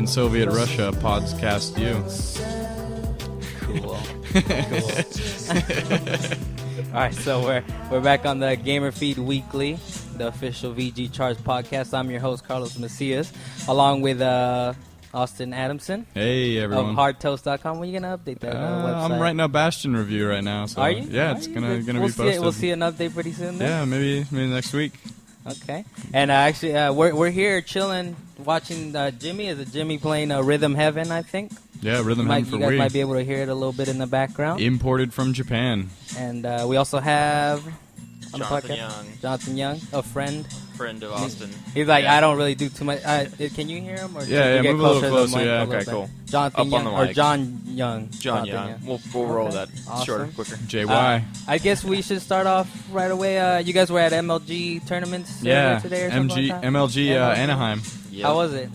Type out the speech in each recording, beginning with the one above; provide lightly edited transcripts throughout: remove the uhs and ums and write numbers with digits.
in Soviet Russia, podcast you. Cool. All right, so we're back on the gamrFeed Weekly, the official VG Charts podcast. I'm your host, Carlos Macias, along with Austin Adamson. Hey, everyone. Of hardtoast.com. When are you going to update that website? I'm writing a Bastion review right now. So Are you? Yeah, it's gonna be posted. We'll see an update pretty soon then? Yeah, maybe next week. Okay. And actually, we're here chilling, watching Jimmy. Is it Jimmy playing Rhythm Heaven, I think? Yeah, Rhythm Heaven for Wii. You guys might be able to hear it a little bit in the background. Imported from Japan. And we also have on Jonathan the podcast, Jonathan Young, a friend of Austin. He's like, I don't really do too much. Can you hear him? Or yeah, get move a little closer. Yeah, okay, cool. Jonathan Up Young on the or mic. John Young. John Young. We'll roll that Awesome. shorter, quicker. JY. I guess we should start off right away. You guys were at MLG tournaments today or something like that? MLG Anaheim. Yep. How was it?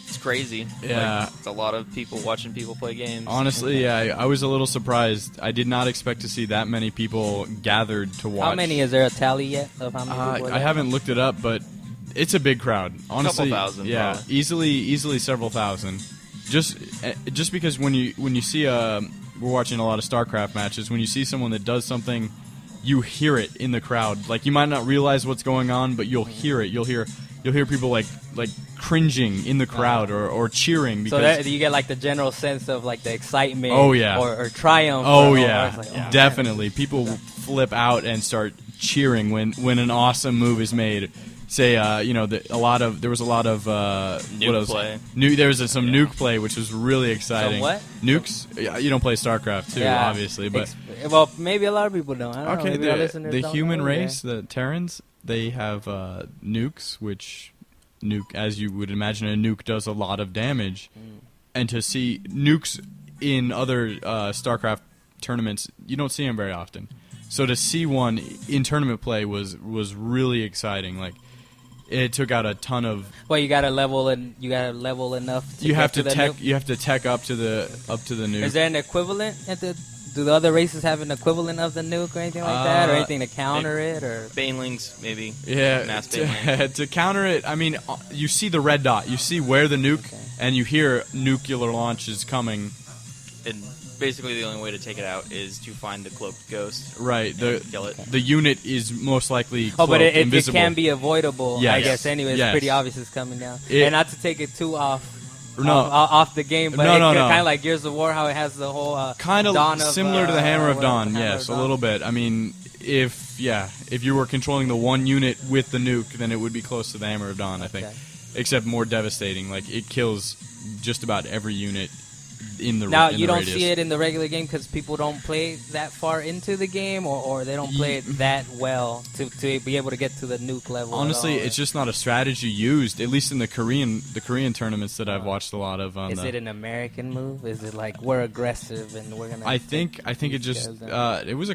It's crazy. Yeah. Like, it's a lot of people watching people play games. Honestly, yeah, I was a little surprised. I did not expect to see that many people gathered to watch. How many? Is there a tally yet of how many people? I haven't looked it up, but it's a big crowd. Honestly, couple thousand, yeah, probably. easily several thousand. Just because when you see we're watching a lot of StarCraft matches. When you see someone that does something, you hear it in the crowd. Like, you might not realize what's going on, but you'll hear it. You'll hear people like cringing in the crowd or cheering because so you get like the general sense of like the excitement. Oh, yeah. or triumph. Oh or yeah, it's like, definitely. People flip out and start cheering when an awesome move is made. Say, there was a lot of Nuke play. There was some nuke play, which was really exciting. Some what? Nukes? Yeah, you don't play StarCraft II, obviously, but well, maybe a lot of people don't. I don't know. okay, Maybe our listeners the don't human know race, the Terrans, they have nukes, which as you would imagine, a nuke does a lot of damage, and to see nukes in other StarCraft tournaments, you don't see them very often. So to see one in tournament play was really exciting. Like, it took out a ton of. Well, you got to level enough. To you have get to the tech. nuke. You have to tech up to the nuke. Is there an equivalent do the other races have an equivalent of the nuke or anything like that, or anything to counter it, or Banelings, maybe. Yeah, Mass baneling. to counter it, I mean, you see the red dot, you see where the nuke, and you hear nuclear launch is coming. And basically, the only way to take it out is to find the cloaked ghost. Right. And kill it. The unit is most likely cloaked, oh, but it invisible. can be avoidable. Yes. I guess. Anyway, it's Yes. pretty obvious it's coming down, and not to take it too off the game, but No. kind of like Gears of War, how it has the whole kind of Dawn similar to the Hammer of Dawn. Hammer Yes, of a Dawn. little bit. I mean, if you were controlling the one unit with the nuke, then it would be close to the Hammer of Dawn, I think. Except more devastating. Like, it kills just about every unit in the Now, in you the don't radius. see it in the regular game because people don't play that far into the game, or they don't play it that well to be able to get to the nuke level. Honestly, at all. it's just not a strategy used, at least in the Korean tournaments that I've watched a lot of. Is it an American move? Is it like we're aggressive and we're gonna? I think it just was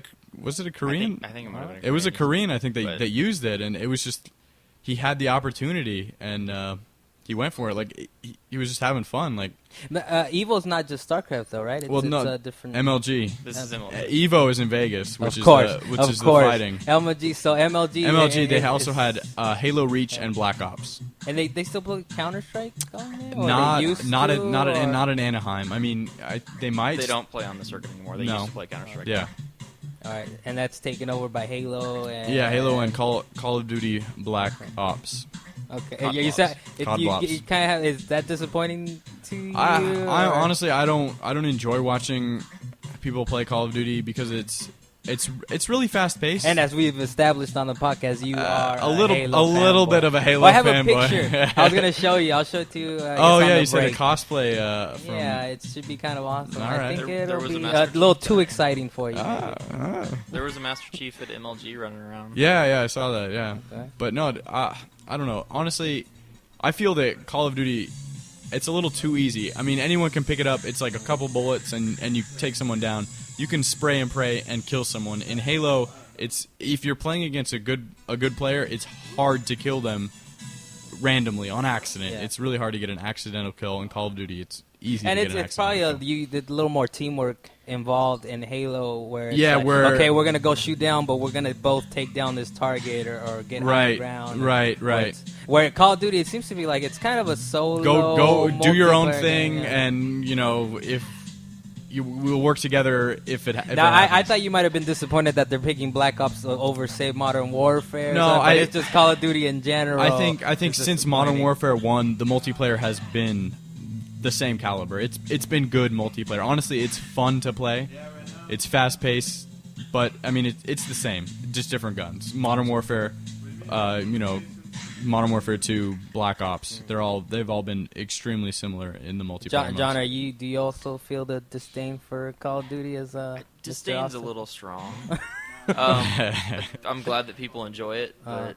it a Korean? I think it might have been It was a Korean, I think, but that used it, and it was just he had the opportunity and he went for it. Like, he was just having fun. Like, Evo's not just StarCraft though, right? well, no, it's a different MLG. This is MLG. Evo is in Vegas, which of course, is the fighting. MLG. So MLG. MLG. They also had Halo Reach and Black Ops. And they still play Counter-Strike on it? Or Not they used not to, not in Anaheim. I mean, they might. They don't play on the circuit anymore. They used to play Counter-Strike. Yeah. All right, and that's taken over by Halo and Halo and Call of Duty Black Ops. Okay, COD you said COD you Blops. kind of have. Is that disappointing to you? I or- honestly I don't enjoy watching people play Call of Duty because it's really fast paced. And as we've established on the podcast, you are a little Halo fanboy. bit of a Halo Well, I have fanboy. a picture. I was gonna show you. I'll show it to you. Oh yeah, you said a break. cosplay. From, Yeah, it should be kind of awesome. All I right. think There it'll was a be a Master little Chief. too exciting for you. There was a Master Chief at MLG running around. Yeah, I saw that. Yeah, Okay. but no, I don't know. Honestly, I feel that Call of Duty, it's a little too easy. I mean, anyone can pick it up. It's like a couple bullets and you take someone down. You can spray and pray and kill someone. In Halo, it's if you're playing against a good player, it's hard to kill them randomly on accident. Yeah. It's really hard to get an accidental kill. In Call of Duty, it's easy And to get an it's probably accidental a little more teamwork involved in Halo, where it's Yeah, like, where- okay, we're gonna go shoot down, but we're gonna both take down this target or get high Right, ground. right. Or it's- Where Call of Duty, it seems to be like it's kind of a solo. Go do your own multiplayer thing, game, yeah. and if we'll work together if it. Now, I thought you might have been disappointed that they're picking Black Ops over, say, Modern Warfare. No, but it's just Call of Duty in general. I think It's since Modern disappointing. Warfare 1, the multiplayer has been the same caliber. It's been good multiplayer. Honestly, it's fun to play. It's fast paced, but I mean it's the same, just different guns. Modern Warfare, Modern Warfare 2, Black Ops. They've all been extremely similar in the multiplayer. John, do you also feel the disdain for Call of Duty as Disdain's a Mr. little strong. I'm glad that people enjoy it, but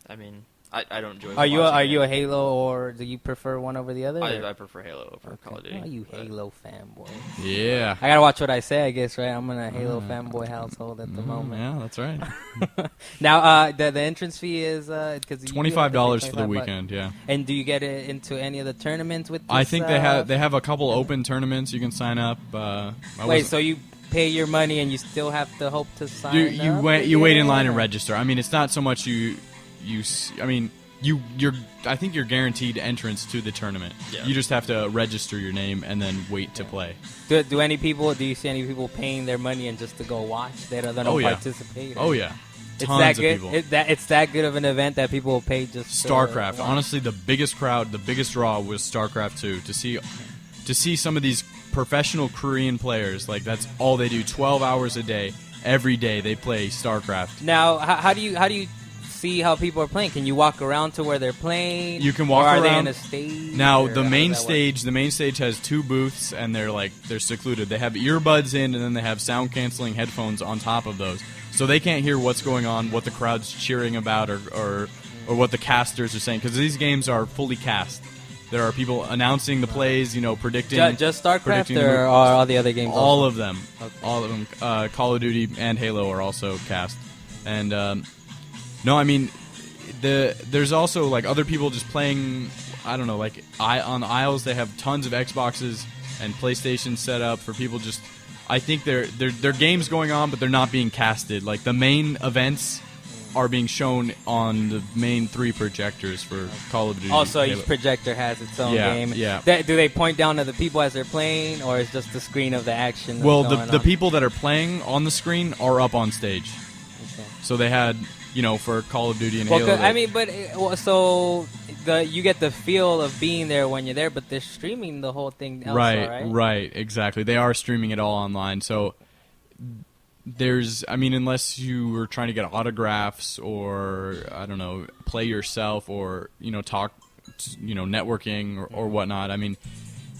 I mean, I don't enjoy. Are you watching a it. Halo, or do you prefer one over the other? I prefer Halo over Call of Duty. Oh, you but- Halo fanboy. Yeah. I gotta watch what I say, I guess, right? I'm in a Halo fanboy household at the moment. Yeah, that's right. Now, the entrance fee is because $25 for the weekend. Yeah. And do you get it into any of the tournaments with? This, I think they have a couple open tournaments you can sign up. Wait, so you pay your money and you still have to hope to sign you up? wait in line and again? register. I mean, it's not so much I think you're guaranteed entrance to the tournament. Yeah. You just have to register your name and then wait to play. Do you see any people paying their money and just to go watch? They don't participate. Oh yeah, It's tons that of good. people. It's that good of an event that people will pay just. StarCraft. To watch. Honestly, the biggest crowd, the biggest draw was StarCraft II. To see some of these professional Korean players, like that's all they do, 12 hours a day, every day they play StarCraft. Now, how do you see how people are playing? Can you walk around to where they're playing? You can walk or are around. they in a stage? Now or the how main does that work? stage has two booths, and they're secluded. They have earbuds in, and then they have sound canceling headphones on top of those, so they can't hear what's going on, what the crowd's cheering about, or what the casters are saying, because these games are fully cast. There are people announcing the plays, predicting. Just StarCraft predicting the or moves. all the other games? All also? of them. Okay. All of them. Call of Duty and Halo are also cast. And no, I mean, there's also like other people just playing. I don't know, like on the aisles they have tons of Xboxes and PlayStation set up for people. Just I think there are games going on, but they're not being casted. Like the main events are being shown on the main 3 projectors for Call of Duty. Also, Halo. each projector has its own Yeah, game. yeah. Do they point down to the people as they're playing, or is just the screen of the action? That's Well, going the on? people that are playing on the screen are up on stage. Okay. So they had, for Call of Duty and Well, Halo. I mean, but you get the feel of being there when you're there, but they're streaming the whole thing. Also, right, exactly. They are streaming it all online. So unless you were trying to get autographs or I don't know, play yourself or talk, networking or whatnot. I mean.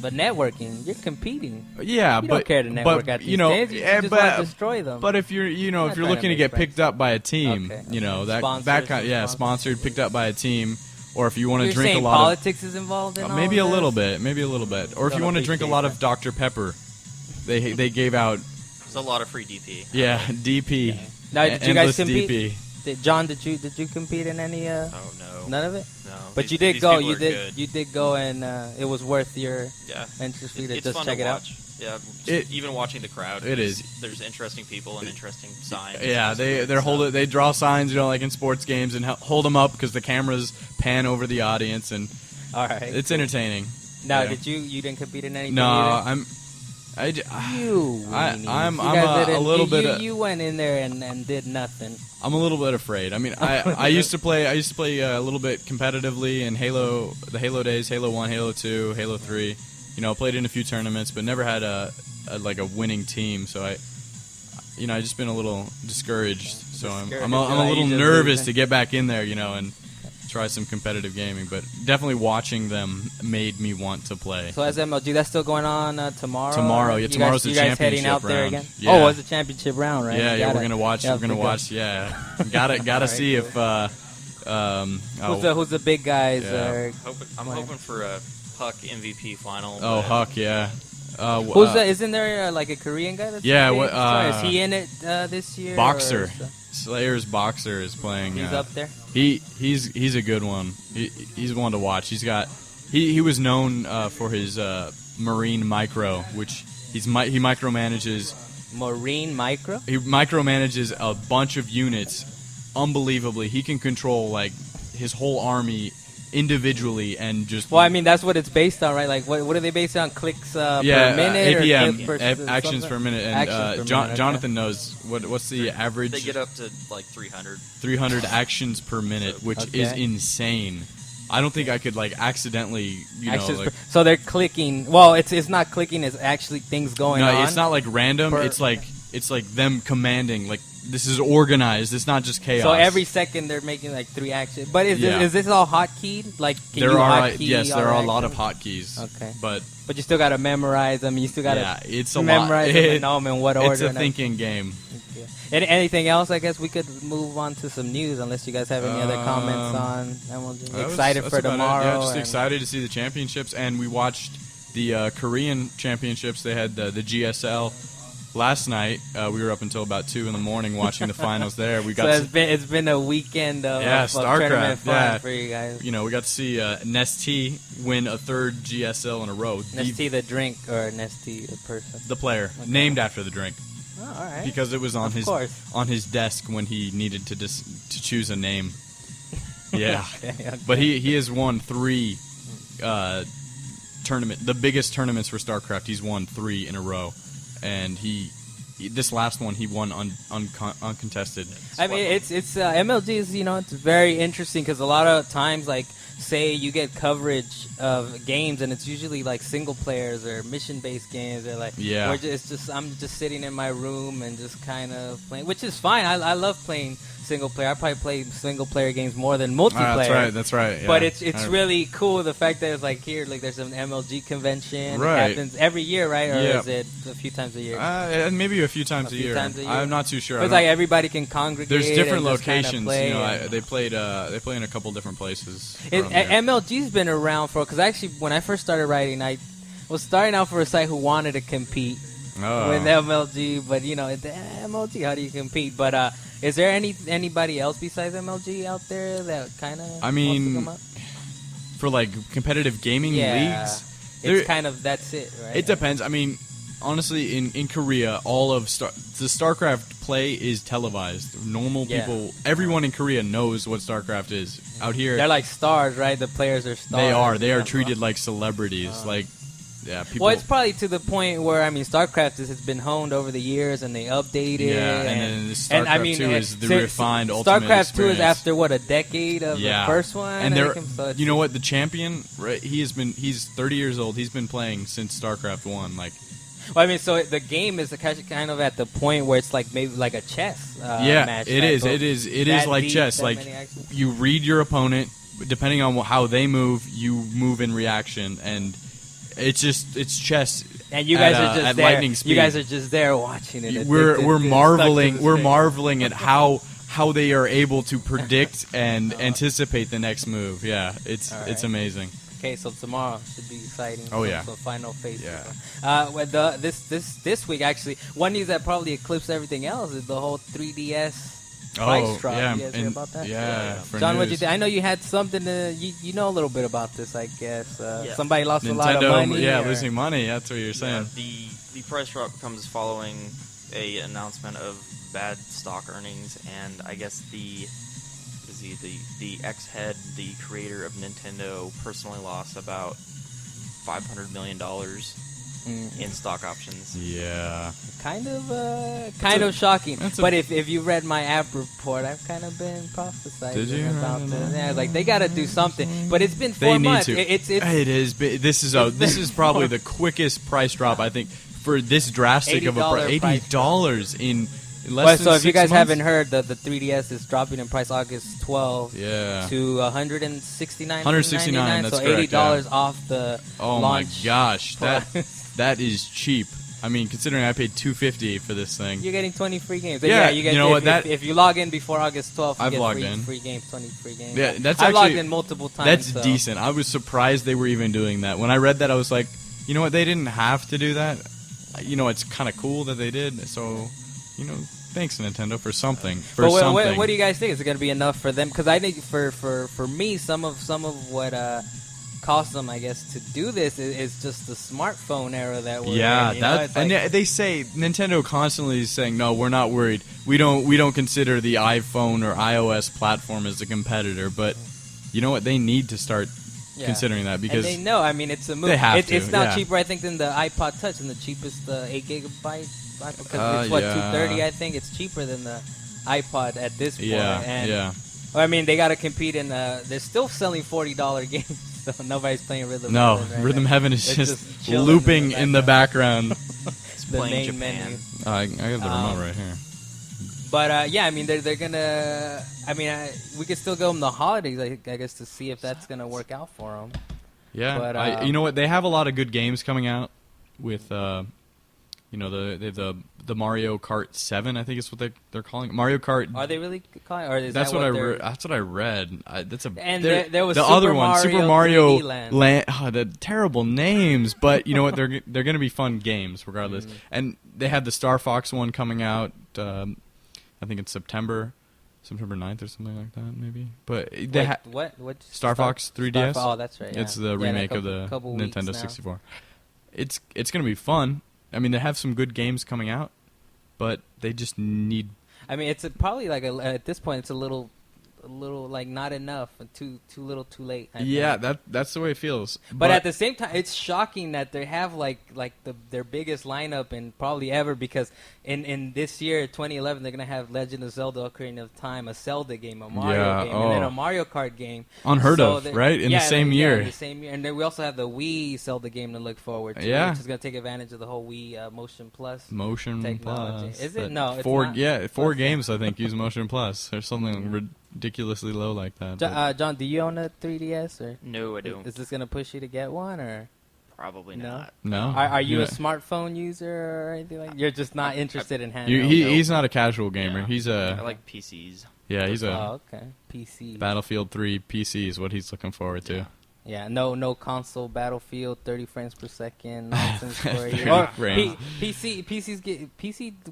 But networking, you're competing. Yeah, You but don't care to network at these days. You just want to destroy them. But if you're, if Not you're trying looking to to get make picked up by a team, Okay. that Sponsors, kind, sponsored, picked up by a team, or if you want to You're drink saying a lot politics is involved in of, all maybe of a this? little bit, or if Don't you want to drink a appreciate lot that. of Dr Pepper, they gave out, There's a lot of free DP. yeah, DP. Now, did you guys Endless compete? DP. John, did you compete in any? Oh no. None of it. No. But These- you did these go. people You are did. good. You did go, and it was worth your Yeah. entrance fee to It's just fun check to it out. watch. Yeah, It- even watching the crowd. it is. There's interesting people and interesting signs. Yeah, and they draw signs, like in sports games, and hold them up because the cameras pan over the audience, and All right. it's entertaining. Now, yeah. did you didn't compete in anything? No, either? I'm You. I'm weenies. I'm You guys a didn't- little you, bit You, of- you went in there and did nothing. I'm a little bit afraid. I mean, I used to play a little bit competitively in the Halo days, Halo 1, Halo 2, Halo 3. Played in a few tournaments, but never had a winning team. So I just been a little discouraged. So I'm a little You just nervous losing. to get back in there, and try some competitive gaming. But definitely watching them made me want to play. So as MLG, that's still going on tomorrow. Tomorrow, yeah, You tomorrow's guys, the you guys heading championship out there round. again? Yeah. Oh, it's the championship round, right? Yeah, You yeah, gotta- we're gonna watch. you We're have gonna to go. watch. Yeah, gotta see if. Who's the big guys? Yeah. I'm hoping for a Puck MVP final. Oh, but Huck, yeah. Who's that? Isn't there like a Korean guy that's Yeah, big? what, is he in it this year? Boxer. or is- Slayer's Boxer is playing. He's up there. He's a good one. He's one to watch. He was known for his Marine Micro, which he micromanages. Marine Micro. He micromanages a bunch of units, unbelievably. He can control like his whole army individually and just. Well, I mean, that's what it's based on, right? Like, what are they based on? Clicks per minute APM, or actions per minute. And Actions per minute, okay. Jonathan knows what's the average. They get up to like 300. 300 actions per minute, which is insane. I don't think I could like accidentally, so they're clicking. Well, it's not clicking. It's actually things going on. No, it's not like random. It's like them commanding. Like this is organized. It's not just chaos. So every second they're making like 3 actions. But is this all hotkeyed? Like there are a lot of hotkeys. Okay, but you still gotta memorize them. You still gotta it's a memorize them and know them in what order. It's a thinking game. Okay. Anything else? I guess we could move on to some news, unless you guys have any other comments on MLG. Excited for tomorrow. Yeah, just excited to see the championships, and we watched the Korean championships. They had the GSL last night. We were up until about 2 in the morning watching the finals there. We got it's been a weekend of StarCraft tournament fun for you guys. We got to see Nestea win a 3rd GSL in a row. Nestea the drink or Nestea the person? The player, named after the drink. Oh, all right. Because it was on his desk when he needed to choose a name. Yeah, okay. But he has won 3 the biggest tournaments for StarCraft. He's won 3 in a row, and this last one he won uncontested. I mean, it's MLG is it's very interesting because a lot of times, like, say you get coverage of games and it's usually like single players or mission based games or like I'm just sitting in my room and just kind of playing, which is fine. I love playing single player. I probably play single player games more than multiplayer. That's right. Yeah. But it's really cool the fact that it's like here, like there's an MLG convention. Right. It happens every year, right? Or is it a few times a year? Maybe a few times a year. I'm not too sure. It's like everybody can congregate. There's different locations. Play they play in a couple different places. MLG's been around because actually when I first started writing, I was starting out for a site who wanted to compete with MLG, but MLG, how do you compete? But is there anybody else besides MLG out there that kind of? I mean, for like competitive gaming leagues, it's kind of that's it, right? It depends. I mean, honestly, in Korea, all of the StarCraft play is televised. Normal people, everyone in Korea knows what StarCraft is. Out here, they're like stars, right? The players are stars. They are treated like celebrities. People. Well, it's probably to the point where StarCraft has been honed over the years, and they update it. Yeah, and then StarCraft 2 is the refined ultimate StarCraft experience. 2 is after a decade of the first one. And you know what? The champion, right? He's 30 years old. He's been playing since StarCraft 1. Well, I mean, so the game is kind of at the point where it's like maybe like a chess match. It is. It is like chess. Like you read your opponent, depending on how they move, you move in reaction, and it's chess. And you guys are just at there. lightning speed. You guys are just there watching it. We're marveling. We're marveling at how they are able to predict and anticipate the next move. Yeah, it's amazing. Okay, so tomorrow should be exciting. Oh yeah, so final phase. Yeah. This week actually, one news that probably eclipsed everything else is the whole 3DS price drop. Yeah, you guys hear about that? Yeah. John, what do you think? I know you had something. You know a little bit about this, I guess. Somebody lost a lot of money. Yeah, losing money. That's what you're saying. The price drop comes following a announcement of bad stock earnings, and I guess the ex-head, the creator of Nintendo, personally lost about $500 million in stock options. Yeah. Kind of shocking. But if you read my app report, I've kind of been prophesizing about this. Yeah, like they got to do something. But it's been 4 months. It is. This is probably the quickest price drop I think for this drastic of a price. $80 in less than 6 months. So if you guys haven't heard, the 3DS is dropping in price August 12th to $169. $169. That's so correct, $80 off the launch. Oh my gosh, that is cheap. I mean, considering I paid $250 for this thing. You're getting 20 free games. Yeah, you get, you know what? If you log in before August 12th, I've you logged get in. free games, 20 free games. Yeah, that's I've actually logged in multiple times. That's decent. I was surprised they were even doing that. When I read that, I was like, you know what? They didn't have to do that. It's kind of cool that they did. So, thanks Nintendo for something. What do you guys think? Is it going to be enough for them? Because I think for me, some of what cost them, I guess, to do this is just the smartphone era that we're in. And they say Nintendo constantly is saying, no, we're not worried. We don't consider the iPhone or iOS platform as a competitor. But you know what? They need to start considering that because and they know. I mean, it's a move. They have to, it's now cheaper, I think, than the iPod Touch, and the cheapest 8 gigabyte. Because it's what $230. I think it's cheaper than the iPod at this point. Yeah. Well, I mean, they got to compete in. They're still selling $40 games, so nobody's playing Rhythm. No, Heaven right Rhythm now. Heaven is just looping in the background. It's playing Japan. I got the remote right here. But I mean, they're gonna. I mean, we could still go in the holidays, I guess, to see if that's gonna work out for them. Yeah, but, you know what? They have a lot of good games coming out with, they have the Mario Kart 7. I think is what they're calling it. Mario Kart. Are they really calling? Or is that's that what that's what I read. And there was the Super other one, Super Mario 3D Land. Oh, the terrible names, but you know what? They're going to be fun games regardless. And they have the Star Fox one coming out. I think it's September 9th or something like that, maybe. But they what? Star Fox 3DS. Oh, that's right. Yeah. It's the remake of the Nintendo 64. It's going to be fun. I mean, they have some good games coming out, but they just need. I mean, it's probably like at this point, it's a little like not enough, too little, too late. Yeah, that's the way it feels. But at the same time, it's shocking that they have like their biggest lineup in probably ever, because in this year, 2011, they're gonna have Legend of Zelda: Ocarina of Time, a Zelda game, a Mario game, and then a Mario Kart game. Unheard of, right? In the same year. Yeah, in the same year, and then we also have the Wii Zelda game to look forward to, which is gonna take advantage of the whole Wii Motion Plus technology. Plus. Is it? No, it's four. not. Yeah, 4 games I think use Motion Plus or something ridiculously low like that. John, do you own a 3DS or? No, I don't. Is this gonna push you to get one or? Probably No? not. No. Are you a smartphone user or anything like? You're just not interested in handheld. He's not a casual gamer. Yeah. I like PCs. Yeah, he's a. Oh, okay. PC. Battlefield 3 PC is what he's looking forward to. Yeah, no console Battlefield 30 frames per second nonsense for you. 30 Or frames. PC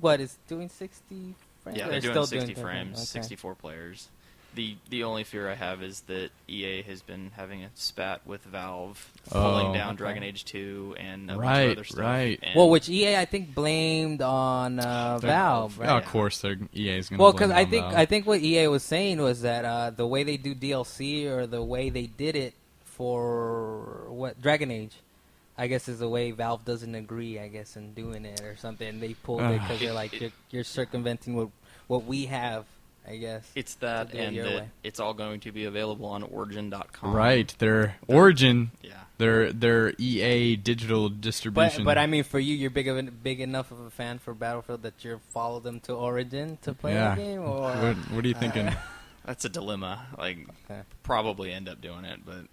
what is doing 60 frames? Yeah, Or they're still doing 60 30? frames, Okay. 64 players. The only fear I have is that EA has been having a spat with Valve, pulling down Dragon Age 2 and a bunch of other stuff. Right. And Well, which EA I think blamed on Valve, right? Of course, EA is going to. Well, because I think what EA was saying was that the way they do DLC or the way they did it for Dragon Age, I guess is the way Valve doesn't agree. I guess in doing it or something, they pulled it because they're like you're circumventing what we have. I guess it's that, and that it's all going to be available on Origin.com. Right, their Origin. Yeah. Their EA digital distribution. But I mean, for you, you're big enough of a fan for Battlefield that you follow them to Origin to play the game, or what are you thinking? That's a dilemma. Probably end up doing it, but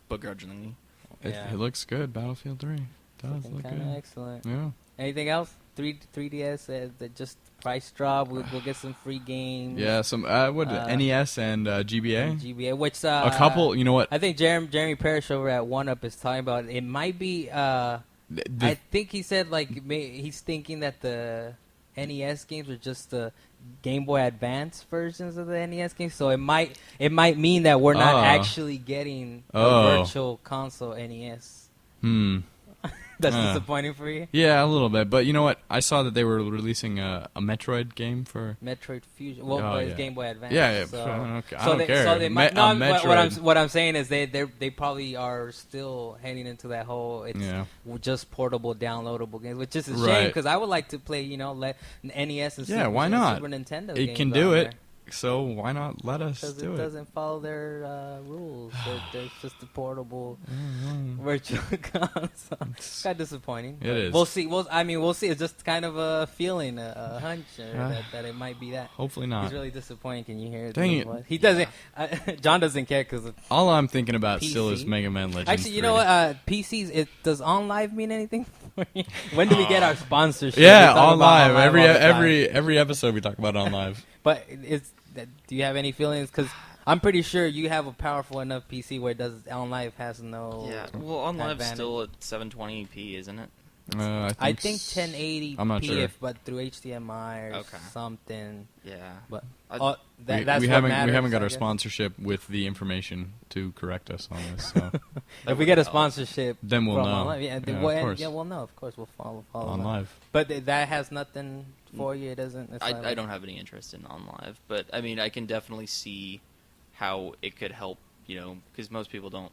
begrudgingly. It looks good. Battlefield 3 does look good. Excellent. Yeah. Anything else? 3DS that just price drop. We'll get some free games. Yeah, some NES and GBA. GBA, which a couple. You know what? I think Jeremy Parrish over at One Up is talking about. It might be. I think he said he's thinking that the NES games are just the Game Boy Advance versions of the NES games. So it might mean that we're not actually getting a virtual console NES. That's disappointing for you? Yeah, a little bit. But you know what? I saw that they were releasing a Metroid game for... Metroid Fusion. Well, it's Game Boy Advance. Yeah. So, okay. I don't care. So they might, what I'm saying is they probably are still heading into that whole... It's just portable, downloadable games, which is a shame because I would like to play, NES and Super Nintendo games. It can do it. So why not let us do it? Because it doesn't follow their rules. There's just a portable virtual console. It's kind of disappointing. It is. We'll see. We'll see. It's just kind of a feeling, a hunch that it might be that. Hopefully not. He's really disappointed. Can you hear it? Dang it. He doesn't. John doesn't care because all I'm thinking about PC. still is Mega Man Legends. Actually, you know what? PCs. Does OnLive mean anything for you? When do we get our sponsorship? Yeah, OnLive. Every episode we talk about OnLive. But do you have any feelings? Because I'm pretty sure you have a powerful enough PC where OnLive has no. Yeah, well, OnLive's still at 720p, isn't it? I think 1080p, I'm not sure. but through HDMI or something. Yeah, but we haven't got our sponsorship with the information to correct us on this. So if we get a sponsorship, then we'll know. Of course. Yeah, we'll know. Of course, we'll follow OnLive. But that has nothing for you. It doesn't. I don't have any interest in OnLive, but I mean, I can definitely see how it could help because most people don't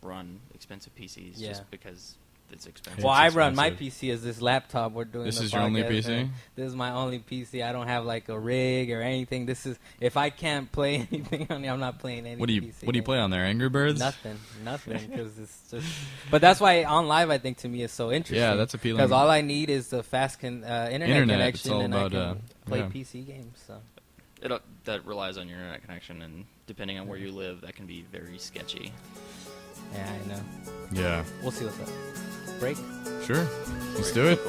run expensive PCs just because it's expensive. Well, I run my PC as this laptop. We're doing. This is your only PC? This is my only PC. I don't have like a rig or anything. This is if I can't play anything on it, I'm not playing any. What do you play on there? Angry Birds? Nothing. Because it's just. But that's why on live, I think to me is so interesting. Yeah, that's appealing. Because all I need is the fast internet connection, and about, I can play PC games. So. That relies on your internet connection, and depending on where you live, that can be very sketchy. Yeah, I know. Yeah. We'll see what's up. Break? Sure. Let's do it.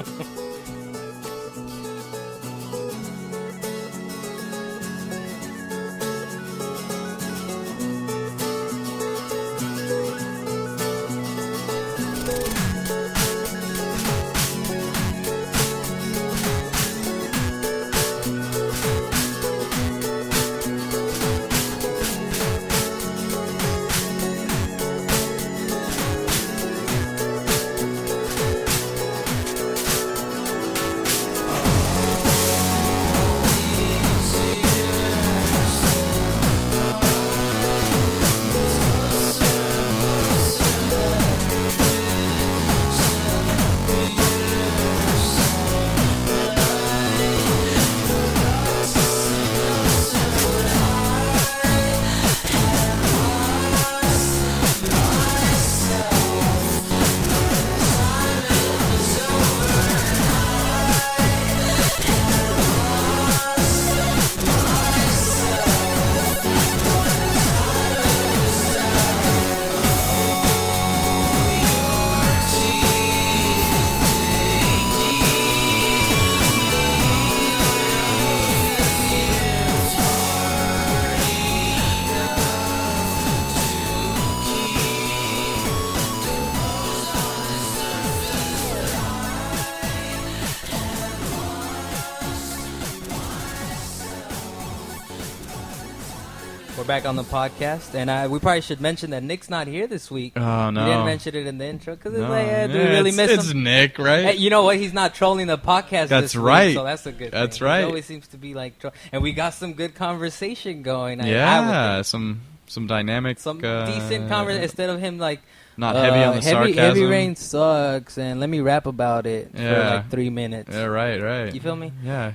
We're back on the podcast, and we probably should mention that Nick's not here this week. Oh, no. We didn't mention it in the intro because it's do we really miss him? It's Nick, right? Hey, you know what? He's not trolling the podcast That's this right. week, so that's a good That's thing. right. He always seems to be like... And we got some good conversation going. Yeah, some dynamic... Some decent conversation instead of him like... Not heavy on the sarcasm. Heavy Rain sucks, and let me rap about it for like 3 minutes. Yeah, right. You feel me? Yeah.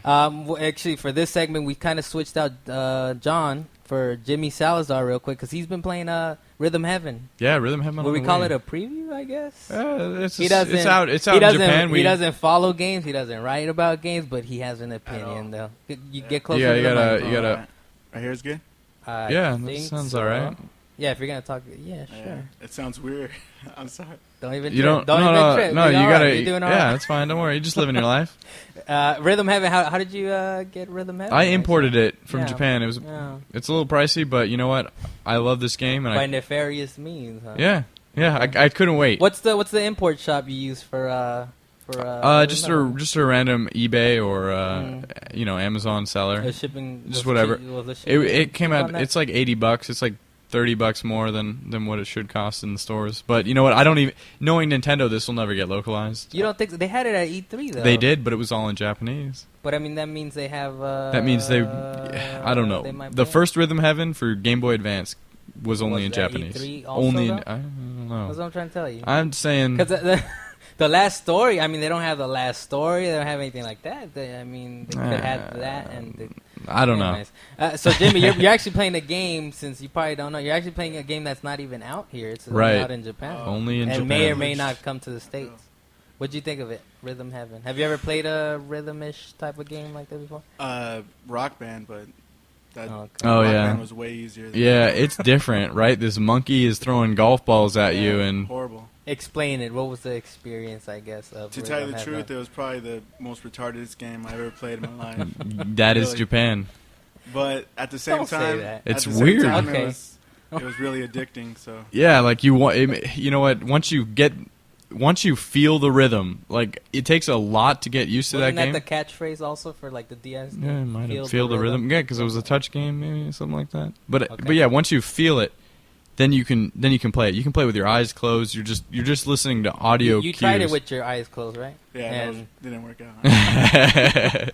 Actually, for this segment, we kind of switched out John for Jimmy Salazar real quick because he's been playing Rhythm Heaven. Yeah, Rhythm Heaven. Would we call it a preview? I guess. It's out in Japan. He doesn't follow games. He doesn't write about games, but he has an opinion. Though you get closer. Yeah, to the microphone. you gotta. Right here's good. Yeah, that sounds alright. Yeah, if you're gonna talk, yeah, sure. It sounds weird. I'm sorry. Don't even. You trip. don't. even trip. No, you all gotta. Right. You're doing all yeah, right. that's fine. Don't worry. You're just living your life. Rhythm Heaven. How did you get Rhythm Heaven? I imported it from Japan. It was. Yeah. It's a little pricey, but you know what? I love this game, and by nefarious means. Huh? Yeah. I couldn't wait. What's the import shop you use for? Just a random eBay or Amazon seller. Shipping. Just whatever. It came out. It's like $80. It's like $30 more than what it should cost in the stores. But you know what? I don't even knowing Nintendo, this will never get localized. You don't think they had it at E3 though? They did, but it was all in Japanese. But I mean, that means they have. That means they. I don't know. The first Rhythm Heaven for Game Boy Advance was only in Japanese. E3 also, only in. though? I don't know. That's what I'm trying to tell you. I'm saying. Because the last story, I mean, they don't have the last story. They don't have anything like that. They could have that. And I don't know. So, Jimmy, you're actually playing a game, since you probably don't know, you're actually playing a game that's not even out here. It's only out in Japan. Only in Japan. And may or may not come to the States. What'd you think of it, Rhythm Heaven? Have you ever played a rhythm-ish type of game like that before? Rock Band, but that Rock Band was way easier. It's different, right? This monkey is throwing golf balls at you, and horrible. Explain it. What was the experience, I guess, of To tell you the truth, it was probably the most retarded game I ever played in my life. That is Japan. But at the same time, it's weird. It was really addicting. So yeah, like you know what? Once you feel the rhythm, like it takes a lot to get used to that game. Wasn't that the catchphrase also for like the DS? Yeah, it might have feel the rhythm. Yeah, because it was a touch game, maybe something like that. But yeah, once you feel it, then you can play it. You can play with your eyes closed. You're just listening to audio. You tried it with your eyes closed, right? Yeah, it didn't work out.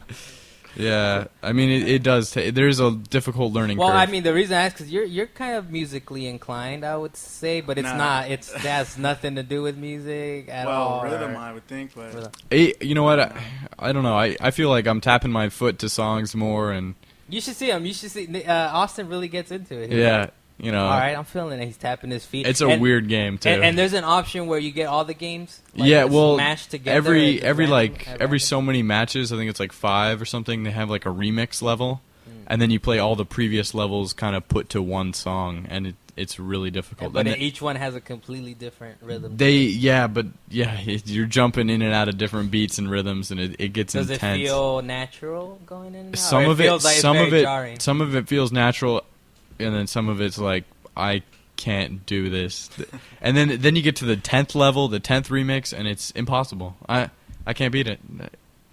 Yeah, I mean, it does. There's a difficult learning curve. Well, I mean, the reason I ask is you're kind of musically inclined, I would say, but it's not. It has nothing to do with music at all. Well, rhythm, I would think, but you know what? I don't know. I feel like I'm tapping my foot to songs more, and you should see him. You should see Austin really gets into it. Yeah. You know, all right, I'm feeling it. He's tapping his feet. It's a weird game too. And there's an option where you get all the games. Like, yeah, well, mashed together every so many matches, I think it's like 5 or something. They have like a remix level, and then you play all the previous levels kind of put to one song, and it's really difficult. But each one has a completely different rhythm. You're jumping in and out of different beats and rhythms, and it gets intense. Does it feel natural going in and out? Some of it, some of it feels natural. And then some of it's like, I can't do this. And then you get to the 10th level, the 10th remix, and it's impossible. I can't beat it.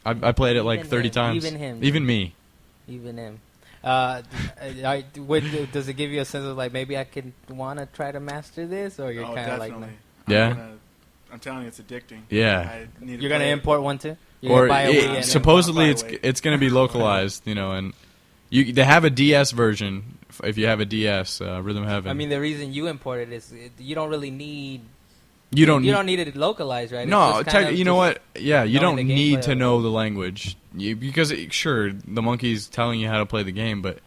I played it like 30 times. Even me. Even him. Does it give you a sense of like, maybe I could want to try to master this? Or you're kind of like... Yeah. I'm telling you, it's addicting. Yeah. You're going to import one too? Supposedly it's going to be localized, you know, and they have a DS version. If you have a DS, Rhythm Heaven. I mean, the reason you import it is you don't really need. You don't need it localized, right? No, you know what? Yeah, you don't need to know the language because sure, the monkey's telling you how to play the game, but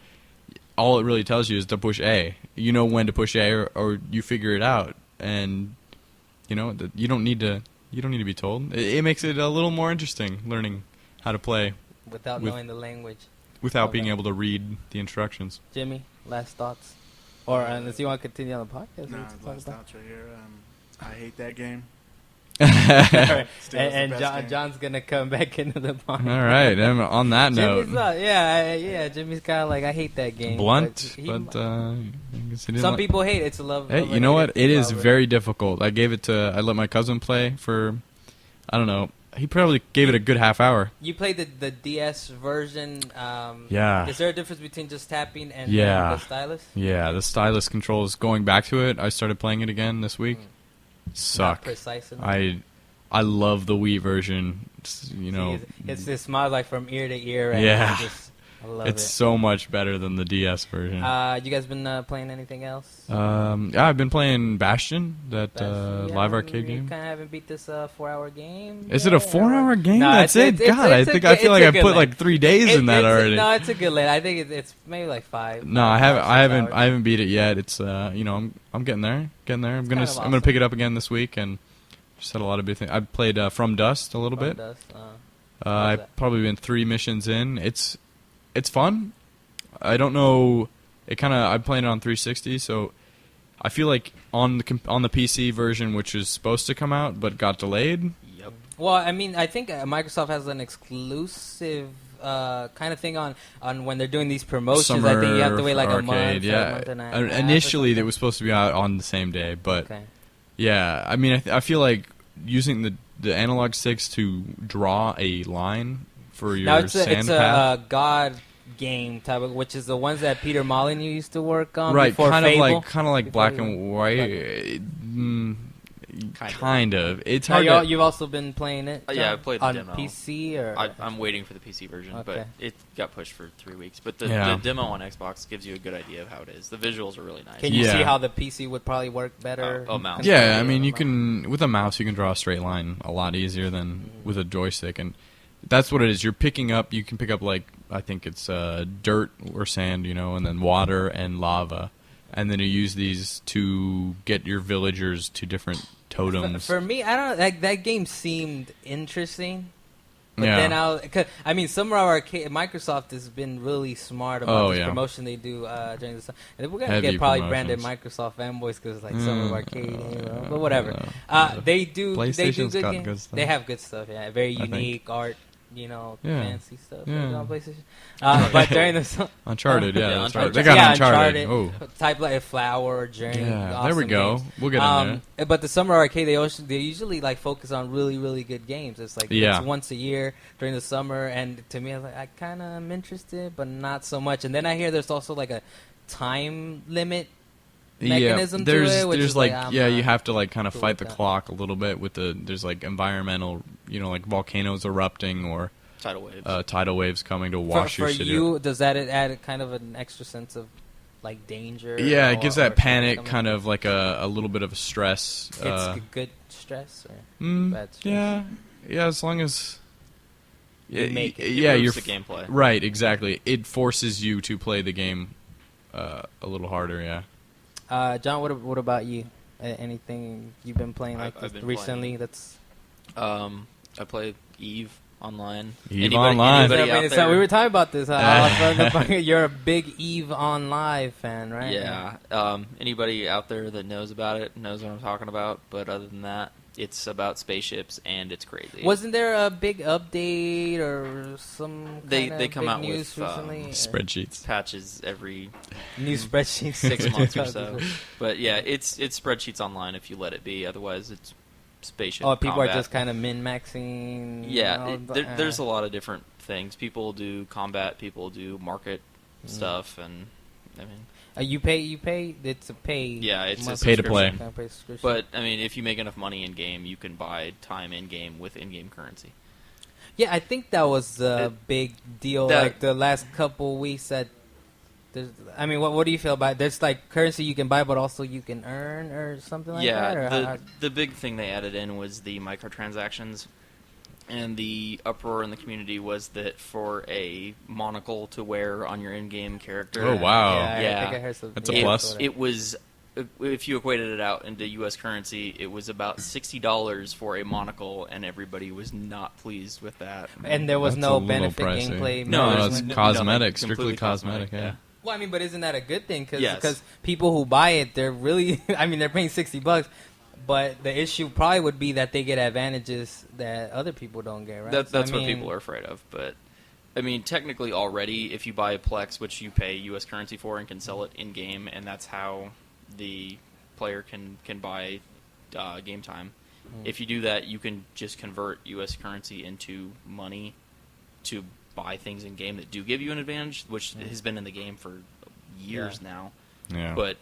all it really tells you is to push A. You know when to push A, or you figure it out, and you know you don't need to be told. It makes it a little more interesting learning how to play without knowing the language. Without being able to read the instructions. Jimmy, last thoughts? Or unless you want to continue on the podcast? No, last thoughts right here. I hate that game. and John's going to come back into the podcast. All right, on that note. Jimmy's kind of like, I hate that game. Blunt, but some people hate it. It's a love. Hey, you know what? It is very difficult. I let my cousin play for, I don't know, he probably gave it a good half hour. You played the DS version. Yeah. Is there a difference between just tapping and the stylus? Yeah, the stylus controls. Going back to it, I started playing it again this week. Suck. Not precise enough. I love the Wii version. It's this smile like from ear to ear. And yeah. I love it's so much better than the DS version. You guys been playing anything else? Yeah, I've been playing Bastion, that live arcade game. You kind of haven't beat this 4-hour game. Is it a 4-hour game? No, that's it. God, I feel like I put like 3 days in that already. No, it's a good lane. I think it's maybe like 5. No, I haven't beat it yet. It's I'm getting there. I'm gonna pick it up again this week and just had a lot of big things. I played From Dust a little bit. I've probably been 3 missions in. It's fun. I don't know. I'm playing it on 360, so I feel like on the PC version, which is supposed to come out but got delayed. Yep. Well, I mean, I think Microsoft has an exclusive kind of thing on when they're doing these promotions. Summer I think you have to wait like arcade, a month. Yeah. Or a month and a half Initially, it was supposed to be out on the same day, but yeah. I mean, I feel like using the analog sticks to draw a line for your it's a God game type of, which is the ones that Peter Molyneux used to work on. Right, before kind Fable. of like black and white. Kind of. It's hard. You've also been playing it. Yeah, I played the demo on PC, or I'm waiting for the PC version, but it got pushed for 3 weeks. But the demo on Xbox gives you a good idea of how it is. The visuals are really nice. Can you see how the PC would probably work better? A mouse. Yeah, I mean, you can with a mouse you can draw a straight line a lot easier than with a joystick, and that's what it is. You can pick up like I think it's dirt or sand, and then water and lava, and then you use these to get your villagers to different totems. For me, I don't like that game seemed interesting. But then Summer Arcade, Microsoft has been really smart about this promotion they do during the summer. And we're going to get probably branded Microsoft fanboys because it's like Summer Arcade, but whatever. They do good games. Good stuff. They have good stuff, very unique art. Fancy stuff on PlayStation. But during the Uncharted, Uncharted. They got Uncharted. Oh. Type like a Flower, Journey. Yeah, awesome there we go. Games. We'll get in there. But the Summer Arcade, they usually like focus on really, really good games. It's like it's once a year during the summer, and to me, I kind of am interested, but not so much. And then I hear there's also like a time limit mechanism to it, which is like you have to like kind of fight the clock a little bit with there's like environmental, like volcanoes erupting or tidal waves coming to wash your city. For you, does that add kind of an extra sense of like danger? Yeah, it gives that panic, kind of like a little bit of a stress. It's good stress or bad stress? Yeah, as long as you make it. It moves the gameplay. Right, exactly. It forces you to play the game a little harder. Yeah. John, what about you? Anything you've been playing recently? That's I play Eve online. Online. So we were talking about this. You're a big Eve Online fan, right? Yeah. Anybody out there that knows about it knows what I'm talking about. But other than that, it's about spaceships and it's crazy. Wasn't there a big update or some? They come out news with spreadsheets, patches every new spreadsheets 6 months or so. But yeah, it's spreadsheets online if you let it be. Otherwise, it's spaceship. Oh, people combat. are just kind of min-maxing. Yeah, there's a lot of different things. People do combat. People do market stuff, and I mean. You pay. It's a pay. Yeah, it's a pay to play. But I mean, if you make enough money in game, you can buy time in game with in-game currency. Yeah, I think that was a big deal. Like the last couple weeks. What do you feel about it? There's like currency you can buy, but also you can earn or something like that. Yeah, the big thing they added in was the microtransactions. And the uproar in the community was that for a monocle to wear on your in-game character. Oh, wow. Yeah. I think I heard something. That's a plus. It was, if you equated it out into U.S. currency, it was about $60 for a monocle, and everybody was not pleased with that. And there was no benefit gameplay. No, it's cosmetic, strictly cosmetic, yeah. Well, I mean, but isn't that a good thing? Yes. Because people who buy it, they're really, I mean, they're paying $60. But the issue probably would be that they get advantages that other people don't get, right? That's what people are afraid of. But, I mean, technically already, if you buy a Plex, which you pay U.S. currency for and can sell it in-game, and that's how the player can buy game time. If you do that, you can just convert U.S. currency into money to buy things in-game that do give you an advantage, which has been in the game for years now. Yeah. But,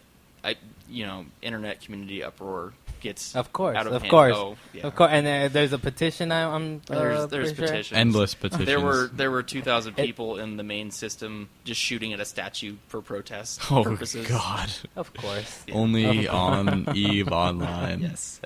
internet community uproar gets of course, out of hand. Of course, yeah. of course. And there's a petition. There's petitions. Endless petitions. There were 2,000 people in the main system just shooting at a statue for protest purposes. Oh God! Of course. Yeah. Only on Eve Online. Yes.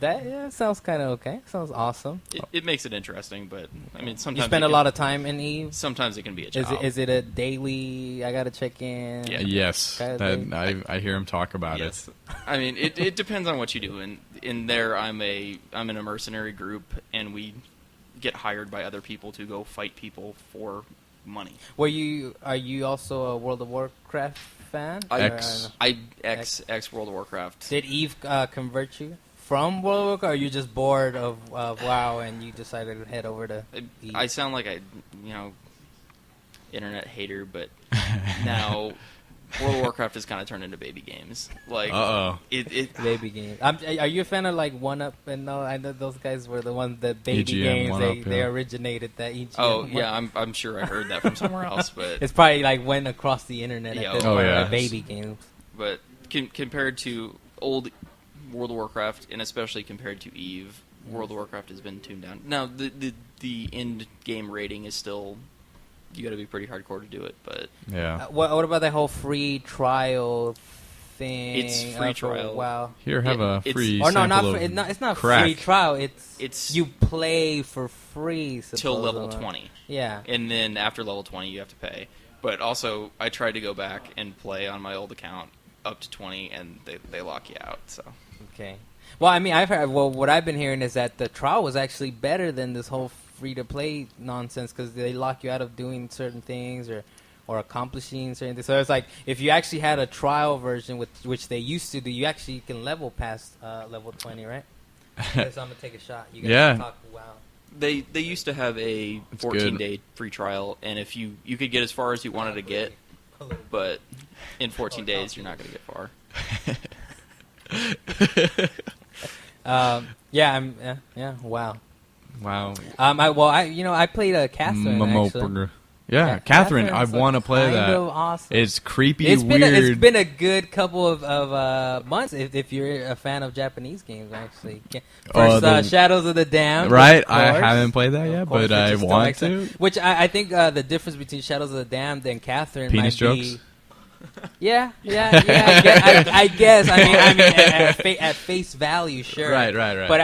That sounds kind of okay. Sounds awesome. It makes it interesting, but I mean, sometimes you spend a lot of time in Eve. Sometimes it can be a job. Is it a daily? I gotta check in. Yeah. Yes, I hear him talk about it. I mean, it depends on what you do. In there, I'm in a mercenary group, and we get hired by other people to go fight people for money. Are you also a World of Warcraft fan? Ex World of Warcraft. Did Eve convert you from World of Warcraft, or are you just bored of WoW and you decided to head over to Eve? I sound like internet hater, but now World of Warcraft has kind of turned into baby games. Like, baby games. Are you a fan of like 1UP? And no, I know those guys were the ones that baby EGM, games. 1UP, They originated that EGM. Oh yeah, I'm sure I heard that from somewhere else, but it's probably like went across the internet at this point. Yeah. Baby games. But compared to old World of Warcraft, and especially compared to Eve, World of Warcraft has been tuned down. Now the end game rating is still, you got to be pretty hardcore to do it, but yeah. What about that whole free trial thing? It's free trial. Wow. Here, have a free. Or no, sample it's not crack. free trial. It's you play for free till level 20. Yeah. And then after level 20, you have to pay. But also, I tried to go back and play on my old account up to 20, and they lock you out. So. Okay. Well, I mean, I've heard. Well, what I've been hearing is that the trial was actually better than this whole free-to-play nonsense because they lock you out of doing certain things or accomplishing certain things. So it's like if you actually had a trial version, which they used to do, you actually can level past level 20, right? So I'm gonna take a shot. You guys talk. Wow. They used to have a 14-day free trial, and if you could get as far as you wanted to get, but in 14 days you're not going to get far. Wow. Wow. I played a caster. Yeah, Catherine, I want to play that. Kind of awesome. It's creepy, It's weird. been a good couple of months if you're a fan of Japanese games, actually. First, Shadows of the Damned. Right, I haven't played that yet, but I want to. Which I think the difference between Shadows of the Damned and Catherine Penis might jokes? be... Yeah. I guess. I mean, at face value, sure. Right. But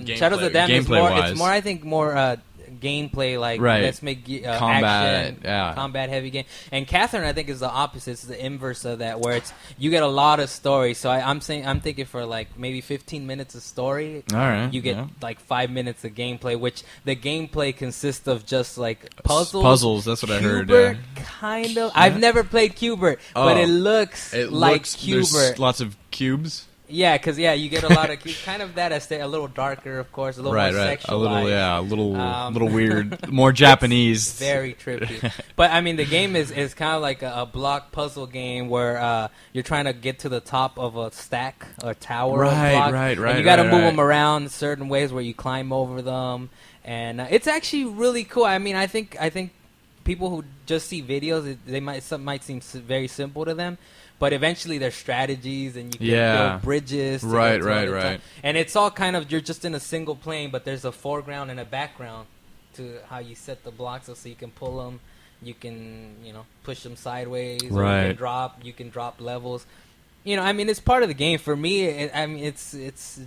Shadows of the Damned is more. It's more, I think, more gameplay. Like, let's make combat, action, combat heavy game. And Catherine, I think, is the opposite. It's the inverse of that, where it's you get a lot of story. So I'm thinking for like maybe 15 minutes of story. All right. You get like 5 minutes of gameplay, which the gameplay consists of just like puzzles. Puzzles. That's what I heard. Kind of. I've never played Q*bert, but it looks like Q*bert. Lots of cubes. Yeah, because you get a lot of kind of that aesthetic, a little darker, of course, a little more sexualized. A little weird, more Japanese. Very trippy. But I mean, the game is kind of like a block puzzle game where you're trying to get to the top of a stack or tower. Of blocks, and you got to move them around certain ways where you climb over them, and it's actually really cool. I mean, I think people who just see videos, some might seem very simple to them. But eventually there's strategies and you can build bridges. Right. And it's all kind of, you're just in a single plane, but there's a foreground and a background to how you set the blocks so you can pull them. You can, push them sideways. Right. Or you can drop levels. I mean, it's part of the game. For me, it's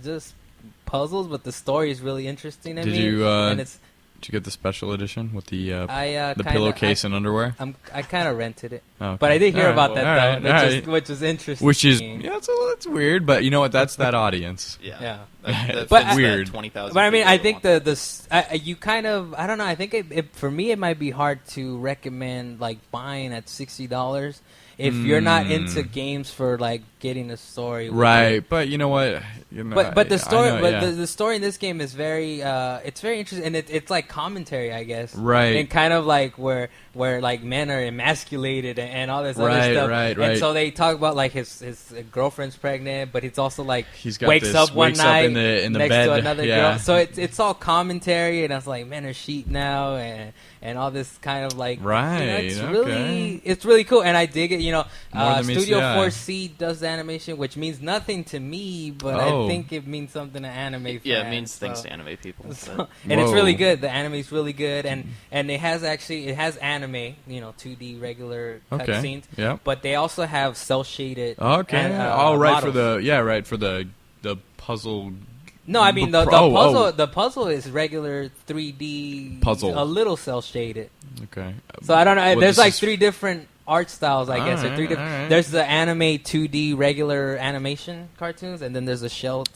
just puzzles, but the story is really interesting to me. Did you get the special edition with the pillowcase and underwear? I kind of rented it, okay. But I did hear about that though, which was interesting. Which is it's weird, but you know what? That's that audience. Yeah. That's weird. 20,000. But I mean, I think you kind of, I don't know. I think for me it might be hard to recommend like buying at $60 if you're not into games for like getting a story. Right, but you know what? But the story, the story in this game is very, it's very interesting, and it's like commentary, I guess. Right. And kind of like where like men are emasculated and all this other stuff. Right. And so they talk about like his girlfriend's pregnant, but it's also like wakes up one night in the next bed. to another girl. So it's all commentary, and it's like men are sheep now, and all this kind of like it's really cool, and I dig it. Studio 4C does the animation, which means nothing to me, but I think it means something to anime fans. Yeah, it means things to anime people. And it's really good. The anime is really good, and it has anime, 2D regular cutscenes. Yeah. But they also have cel shaded. Okay. Models. for the puzzle. No, I mean the puzzle is regular 3D puzzle, a little cel shaded. Okay. So I don't know. There's like three different art styles, I guess. Right, right. There's the anime 2D regular animation cartoons, and then there's the cel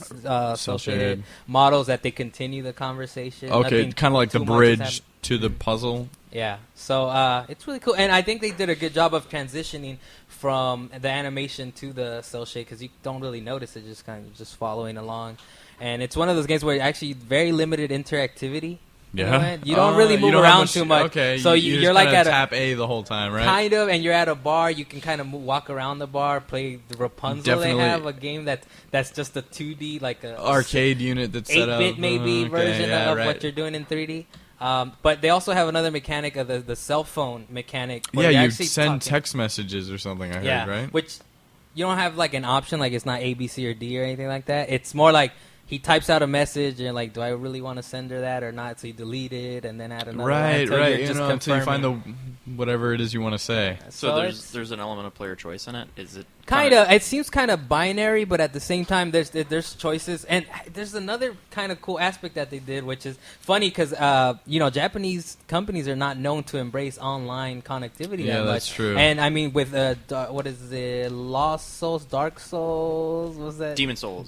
shaded models that they continue the conversation. Okay, kind of like the bridge to the puzzle. Yeah, so it's really cool, and I think they did a good job of transitioning from the animation to the cel shade because you don't really notice it, just kind of just following along. And it's one of those games where actually very limited interactivity. Yeah, you don't really move around too much. Okay, so you're like at tap A the whole time, right? Kind of, and you're at a bar. You can kind of walk around the bar, play the Rapunzel. Definitely. They have a game that's just a 2D, like a arcade unit that's set up 8-bit maybe version of what you're doing in 3D. But they also have another mechanic of the cell phone mechanic. Yeah, you send text messages or something. I heard, right? Which you don't have like an option, like it's not A, B, C, or D or anything like that. It's more like he types out a message and you're like, do I really want to send her that or not? So you delete it and then add another. Right. Until you find the whatever it is you want to say. So there's an element of player choice in it. Is it kind of? It seems kind of binary, but at the same time, there's choices, and there's another kind of cool aspect that they did, which is funny because Japanese companies are not known to embrace online connectivity. Yeah, that much. That's true. And I mean, with what is it? Lost Souls, Dark Souls, what was that? Demon Souls.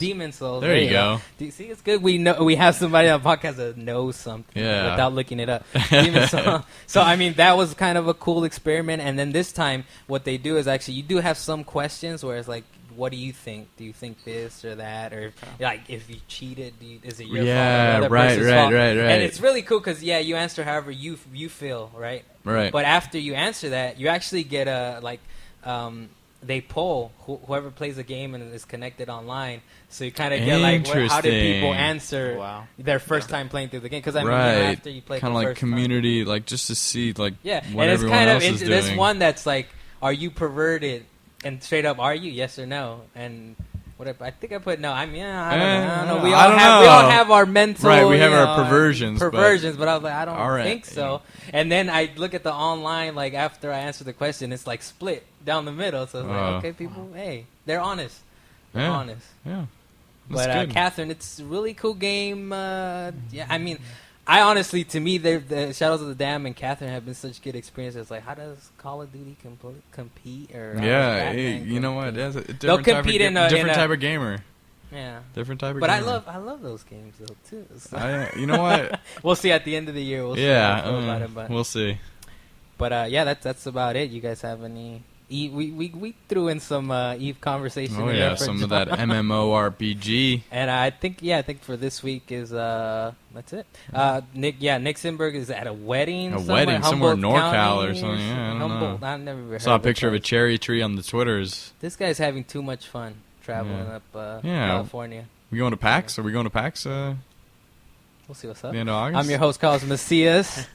There you go. Do you see? It's good. We have somebody on the podcast that knows something without looking it up. Demon Souls. So I mean, that was kind of a cool experiment. And then this time, what they do is actually you do have some questions where it's like, what do you think? Do you think this or that? Or like, if you cheated, is it your fault? Yeah, right. And it's really cool because you answer however you feel, right? Right. But after you answer that, you actually get they poll whoever plays the game and is connected online. So you kind of get like, how did people answer their first time playing through the game? Because I mean, after you play kind of like community, like just to see like what and everyone else is doing. There's one that's like, are you perverted? And straight up, are you? Yes or no? And I think I put no. I mean, I don't know. We all have our mental. Right, we have our perversions. But I was like, I don't think so. And then I look at the online, like after I answer the question, it's like split down the middle. So it's like, okay, people, hey, they're honest. They're honest. Yeah. But Catherine, it's a really cool game. I mean, I honestly, to me, the Shadows of the Dam and Catherine have been such good experiences. Like, how does Call of Duty compete? Or you know what? They'll compete in a different type of gamer. Yeah, different type of. But gamer. I love those games though too. So. You know what? We'll see at the end of the year. We'll see how I feel about it, but we'll see. But that's about it. You guys have any? We threw in some Eve conversation. Oh yeah, some of that MMORPG. And I think for this week is that's it. Nick Simberg is at a wedding. Somewhere in NorCal or something. Yeah, I don't know. I've never heard saw a picture of a cherry tree on the Twitters. This guy's having too much fun traveling up California. We going to PAX? Are we going to PAX? We'll see what's up. The end of August? I'm your host, Carlos Macias.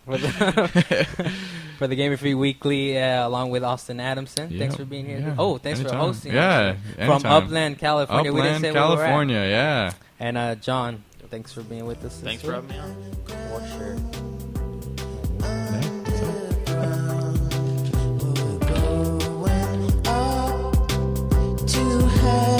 For the gamrFeed Weekly, along with Austin Adamson. Thanks for being here. Yeah. Oh, thanks for hosting. Yeah, from Upland, California. We didn't say California, where we're at. And John, thanks for being with us. Thanks for having me on. For sure. To have